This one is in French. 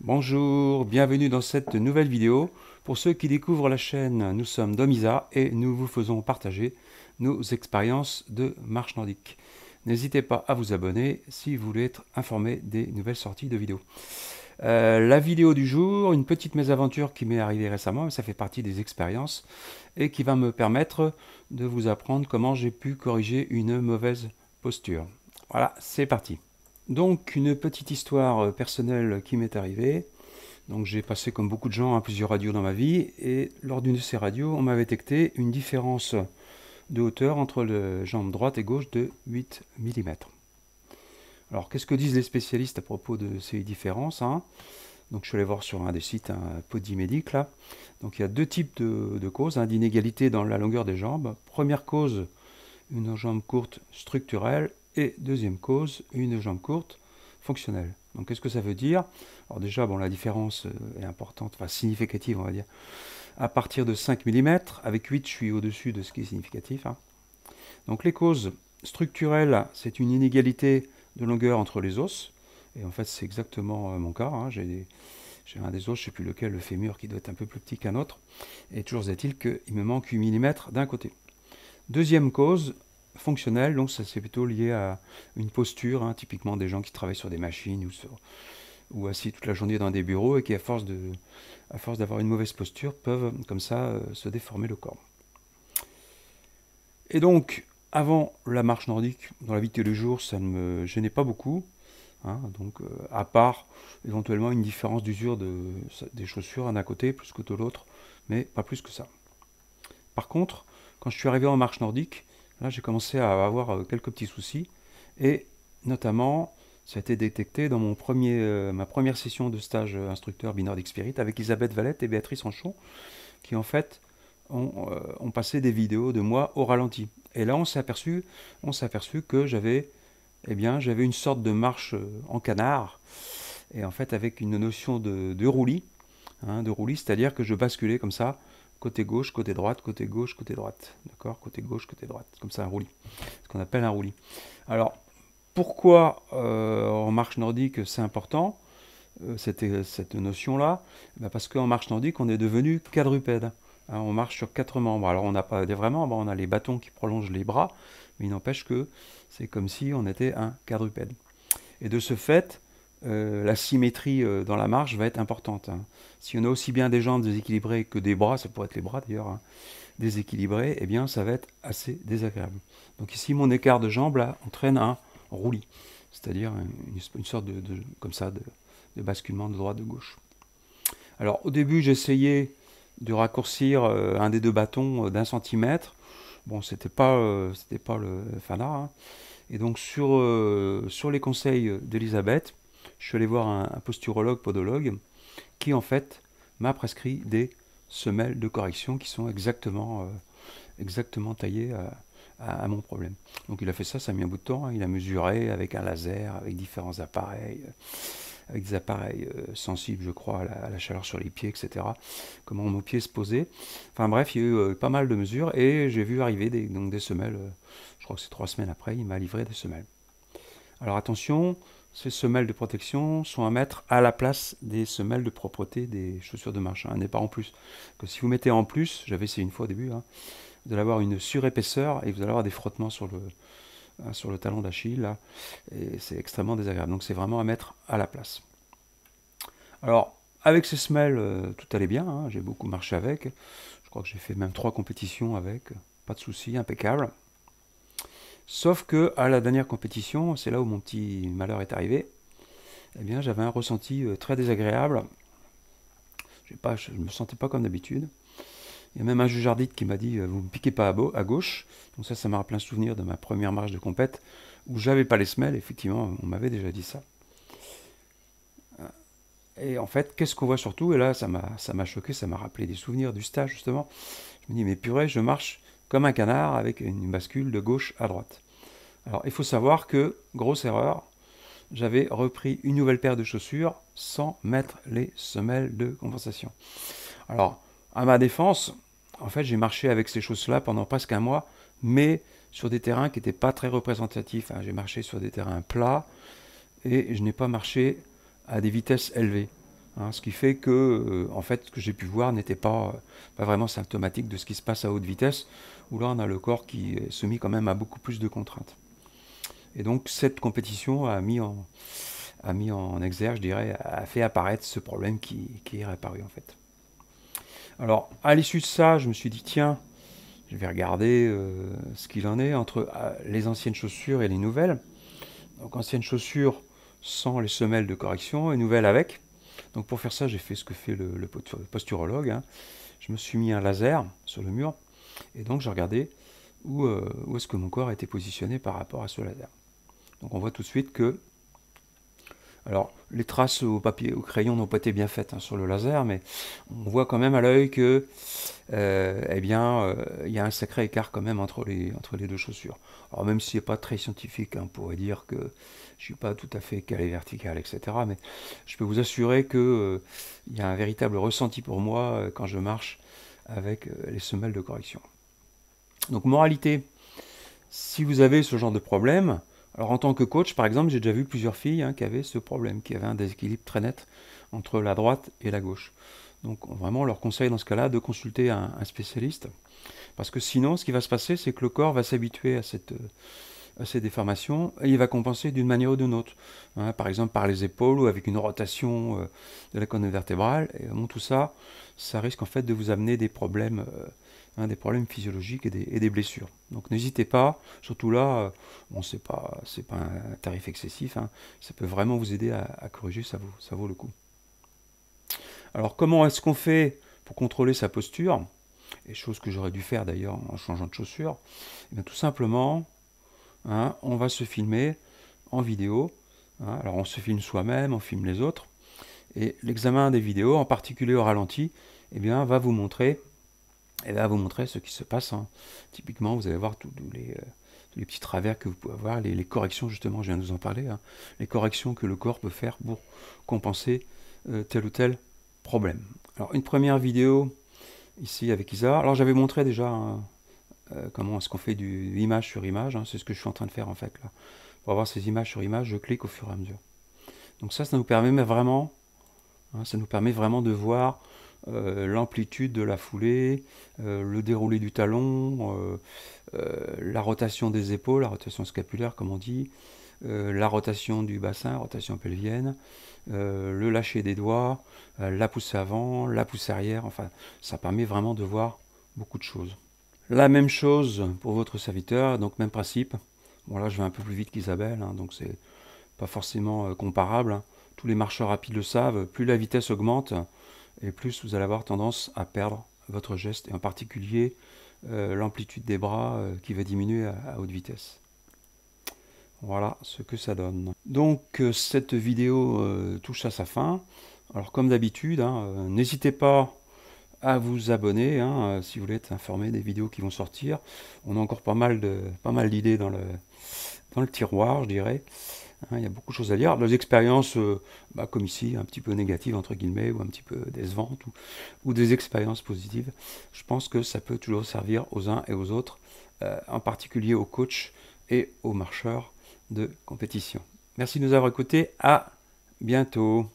Bonjour, bienvenue dans cette nouvelle vidéo. Pour ceux qui découvrent la chaîne, nous sommes Domisa et nous vous faisons partager nos expériences de marche nordique. N'hésitez pas à vous abonner si vous voulez être informé des nouvelles sorties de vidéos. La vidéo du jour, une petite mésaventure qui m'est arrivée récemment, mais ça fait partie des expériences et qui va me permettre de vous apprendre comment j'ai pu corriger une mauvaise posture. Voilà, c'est parti. Donc une petite histoire personnelle qui m'est arrivée. Donc j'ai passé comme beaucoup de gens à plusieurs radios dans ma vie et lors d'une de ces radios, on m'a détecté une différence de hauteur entre les jambes droite et gauche de 8 mm. Alors qu'est-ce que disent les spécialistes à propos de ces différences, hein? Donc je suis allé voir sur un des sites, un Podimédic là. Donc il y a deux types de causes, hein, d'inégalité dans la longueur des jambes. Première cause, une jambe courte structurelle. Et deuxième cause, une jambe courte fonctionnelle. Donc qu'est-ce que ça veut dire? Alors déjà, bon, la différence est importante, enfin significative on va dire, à partir de 5 mm. Avec 8, je suis au-dessus de ce qui est significatif, hein. Donc les causes structurelles, c'est une inégalité de longueur entre les os. Et en fait, c'est exactement mon cas, hein. J'ai un des os, je ne sais plus lequel, le fémur, qui doit être un peu plus petit qu'un autre. Et toujours est-il qu'il me manque 8 mm d'un côté. Deuxième cause, fonctionnelle, donc ça c'est plutôt lié à une posture, hein, typiquement des gens qui travaillent sur des machines ou assis toute la journée dans des bureaux et qui à force d'avoir une mauvaise posture peuvent comme ça se déformer le corps. Et donc avant la marche nordique, dans la vie de tous les jours, ça ne me gênait pas beaucoup, hein, donc à part éventuellement une différence d'usure des chaussures d'un côté plus que de l'autre, mais pas plus que ça. Par contre, quand je suis arrivé en marche nordique, là j'ai commencé à avoir quelques petits soucis, et notamment ça a été détecté dans ma première session de stage instructeur Binordic Spirit avec Elisabeth Valette et Béatrice Anchon, qui en fait ont passé des vidéos de moi au ralenti. Et là on s'est aperçu que j'avais une sorte de marche en canard, et en fait avec une notion de roulis, hein, c'est-à-dire que je basculais comme ça, côté gauche, côté droite, côté gauche, côté droite. D'accord? Côté gauche, côté droite. Comme ça, un roulis. Ce qu'on appelle un roulis. Alors, pourquoi en marche nordique c'est important, cette notion-là? Parce qu'en marche nordique, on est devenu quadrupède, hein, on marche sur 4 membres. Alors, on n'a pas vraiment, on a les bâtons qui prolongent les bras, mais il n'empêche que c'est comme si on était un quadrupède. Et de ce fait, la symétrie dans la marche va être importante, hein. Si on a aussi bien des jambes déséquilibrées que des bras, ça pourrait être les bras d'ailleurs, hein, déséquilibrés, eh bien ça va être assez désagréable. Donc ici, mon écart de jambe là entraîne un roulis, c'est-à-dire une sorte comme ça, de basculement de droite de gauche. Alors au début, j'essayais de raccourcir un des deux bâtons d'1 centimètre. Bon, c'était pas le fanard, hein. Et donc sur les conseils d'Elisabeth, je suis allé voir un posturologue, podologue, qui en fait m'a prescrit des semelles de correction qui sont exactement taillées à mon problème. Donc il a fait ça, ça a mis un bout de temps, hein. Il a mesuré avec un laser, avec différents appareils, avec des appareils sensibles, je crois, à la chaleur sur les pieds, etc. Comment mon pied se posait. Enfin bref, il y a eu pas mal de mesures et j'ai vu arriver des semelles. Je crois que c'est 3 semaines après, il m'a livré des semelles. Alors attention, ces semelles de protection sont à mettre à la place des semelles de propreté des chaussures de marche, hein, n'est pas en plus. Que si vous mettez en plus, j'avais essayé une fois au début, hein, vous allez avoir une surépaisseur et vous allez avoir des frottements sur le talon d'Achille, là, et c'est extrêmement désagréable. Donc c'est vraiment à mettre à la place. Alors, avec ces semelles, tout allait bien, hein, j'ai beaucoup marché avec. Je crois que j'ai fait même 3 compétitions avec, pas de souci, impeccable. Sauf que à la dernière compétition, c'est là où mon petit malheur est arrivé, eh bien j'avais un ressenti très désagréable. Je ne me sentais pas comme d'habitude. Il y a même un juge arbitre qui m'a dit vous ne me piquez pas à gauche. Donc ça m'a rappelé un souvenir de ma première marche de compète où j'avais pas les semelles. Effectivement, on m'avait déjà dit ça. Et en fait, qu'est-ce qu'on voit surtout? Et là, ça m'a choqué, ça m'a rappelé des souvenirs du stage justement. Je me dis mais purée, je marche comme un canard avec une bascule de gauche à droite. Alors il faut savoir que, grosse erreur, j'avais repris une nouvelle paire de chaussures sans mettre les semelles de compensation. Alors, à ma défense, en fait, j'ai marché avec ces choses-là pendant presque un mois, mais sur des terrains qui n'étaient pas très représentatifs, hein. J'ai marché sur des terrains plats et je n'ai pas marché à des vitesses élevées, hein, ce qui fait que, en fait, ce que j'ai pu voir n'était pas vraiment symptomatique de ce qui se passe à haute vitesse, où là on a le corps qui est soumis quand même à beaucoup plus de contraintes. Et donc cette compétition a mis en exergue, je dirais, a fait apparaître ce problème qui est réapparu en fait. Alors à l'issue de ça, je me suis dit, tiens, je vais regarder ce qu'il en est entre les anciennes chaussures et les nouvelles. Donc anciennes chaussures sans les semelles de correction et nouvelles avec. Donc pour faire ça, j'ai fait ce que fait le posturologue, hein. Je me suis mis un laser sur le mur et donc j'ai regardé où est-ce que mon corps était positionné par rapport à ce laser. Donc on voit tout de suite que, alors les traces au papier, au crayon n'ont pas été bien faites, hein, sur le laser, mais on voit quand même à l'œil que, eh bien, il y a un sacré écart quand même entre les deux chaussures. Alors même si c'est pas très scientifique, hein, on pourrait dire que je suis pas tout à fait calé vertical, etc. Mais je peux vous assurer que il y a un véritable ressenti pour moi quand je marche avec les semelles de correction. Donc moralité, si vous avez ce genre de problème, alors en tant que coach, par exemple, j'ai déjà vu plusieurs filles, hein, qui avaient ce problème, qui avaient un déséquilibre très net entre la droite et la gauche. Donc vraiment, on leur conseille dans ce cas-là de consulter un spécialiste, parce que sinon, ce qui va se passer, c'est que le corps va s'habituer à ces déformations et il va compenser d'une manière ou d'une autre, hein, par exemple par les épaules ou avec une rotation de la colonne vertébrale. Et bon, tout ça, ça risque en fait de vous amener des problèmes physiologiques et des blessures. Donc n'hésitez pas, surtout là, bon, c'est pas un tarif excessif, hein, ça peut vraiment vous aider à corriger, ça vaut le coup. Alors comment est-ce qu'on fait pour contrôler sa posture? Et chose que j'aurais dû faire d'ailleurs en changeant de chaussures. Et bien, tout simplement, hein, on va se filmer en vidéo, hein. Alors on se filme soi-même, on filme les autres. Et l'examen des vidéos, en particulier au ralenti, eh bien, va vous montrer ce qui se passe, hein. Typiquement, vous allez voir tous les petits travers que vous pouvez avoir, les corrections, justement, je viens de vous en parler, hein, les corrections que le corps peut faire pour compenser tel ou tel problème. Alors, une première vidéo ici avec Isa. Alors, j'avais montré déjà, hein, comment est-ce qu'on fait du image sur image, hein, c'est ce que je suis en train de faire en fait là. Pour avoir ces images sur image, je clique au fur et à mesure. Donc ça nous permet vraiment, hein, ça nous permet vraiment de voir l'amplitude de la foulée, le déroulé du talon, la rotation des épaules, la rotation scapulaire comme on dit, la rotation du bassin, la rotation pelvienne, le lâcher des doigts, la poussée avant, la poussée arrière, enfin ça permet vraiment de voir beaucoup de choses. La même chose pour votre serviteur, donc même principe. Bon là je vais un peu plus vite qu'Isabelle, hein, donc c'est pas forcément comparable, hein. Tous les marcheurs rapides le savent, plus la vitesse augmente, et plus vous allez avoir tendance à perdre votre geste, et en particulier l'amplitude des bras qui va diminuer à haute vitesse. Voilà ce que ça donne. Donc cette vidéo touche à sa fin. Alors comme d'habitude, hein, n'hésitez pas à vous abonner, hein, si vous voulez être informé des vidéos qui vont sortir. On a encore pas mal d'idées dans le tiroir, je dirais. Hein, il y a beaucoup de choses à lire. Des expériences, comme ici, un petit peu négatives, entre guillemets, ou un petit peu décevantes, ou des expériences positives. Je pense que ça peut toujours servir aux uns et aux autres, en particulier aux coachs et aux marcheurs de compétition. Merci de nous avoir écoutés. À bientôt.